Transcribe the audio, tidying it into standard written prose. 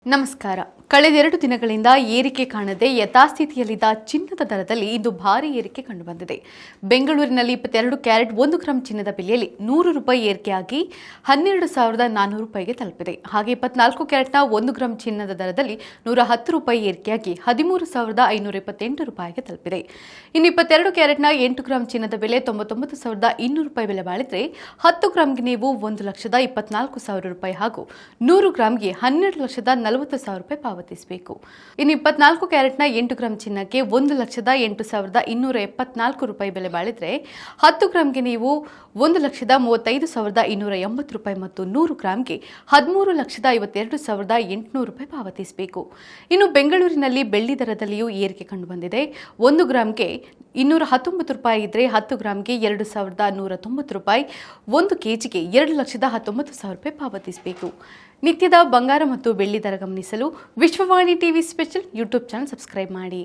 ನಮಸ್ಕಾರ. ಕಳೆದ 2 ದಿನಗಳಿಂದ ಏರಿಕೆ ಕಾಣದೆ ಯಥಾಸ್ಥಿತಿಯಲ್ಲಿದ್ದ ಚಿನ್ನದ ದರದಲ್ಲಿ ಇಂದು ಭಾರಿ ಏರಿಕೆ ಕಂಡುಬಂದಿದೆ. ಬೆಂಗಳೂರಿನಲ್ಲಿ 22 ಕ್ಯಾರೆಟ್ 1 ಗ್ರಾಂ ಚಿನ್ನದ ಬೆಲೆಯಲ್ಲಿ ₹100 ಏರಿಕೆಯಾಗಿ 12,400 ರೂಪಾಯಿಗೆ ತಲುಪಿದೆ. ಹಾಗೆ 24 ಕ್ಯಾರೆಟ್ನ 1 ಗ್ರಾಂ ಚಿನ್ನದ ದರದಲ್ಲಿ ₹110 ಏರಿಕೆಯಾಗಿ 13,528 ರೂಪಾಯಿಗೆ ತಲುಪಿದೆ. ಇನ್ನು 22 ಕ್ಯಾರೆಟ್ನ 8 ಗ್ರಾಂ ಚಿನ್ನದ ಬೆಲೆ 99,200 ರೂಪಾಯಿ ಬೆಲೆ ಬಾಳಿದ್ರೆ 10 ಗ್ರಾಂಗೆ ನೀವು 1,24,000 ರೂಪಾಯಿ ಹಾಗೂ 100 ಗ್ರಾಂಗೆ 12,40,000 ರೂಪಾಯಿ ಪಾವತಿಸಬೇಕು. ಇನ್ನು 24 ಕ್ಯಾರೆಟ್ನ 8 ಗ್ರಾಂ ಚಿನ್ನಕ್ಕೆ 1,08,274 ರೂಪಾಯಿ ಬೆಲೆ ಬಾಳಿದ್ರೆ 10 ಗ್ರಾಂಗೆ ನೀವು 1,35,280 ರೂಪಾಯಿ ಮತ್ತು 100 ಗ್ರಾಂಗೆ 13,52,800 ರೂಪಾಯಿ ಪಾವತಿಸಬೇಕು. ಇನ್ನು ಬೆಂಗಳೂರಿನಲ್ಲಿ ಬೆಳ್ಳಿ ದರದಲ್ಲಿಯೂ ಏರಿಕೆ ಕಂಡುಬಂದಿದೆ. 1 ಗ್ರಾಂಗೆ 219 ರೂಪಾಯಿ ಇದ್ರೆ 10 ಗ್ರಾಂಗೆ 2,190 ರೂಪಾಯಿ, 1 ಕೆಜಿಗೆ 2,19,000 ರೂಪಾಯಿ ಪಾವತಿಸಬೇಕು. ನಿತ್ಯದ ಬಂಗಾರ ಮತ್ತು ಬೆಳ್ಳಿ ದರ ಗಮನಿಸಲು Vishwavani TV special YouTube channel subscribe ಮಾಡಿ.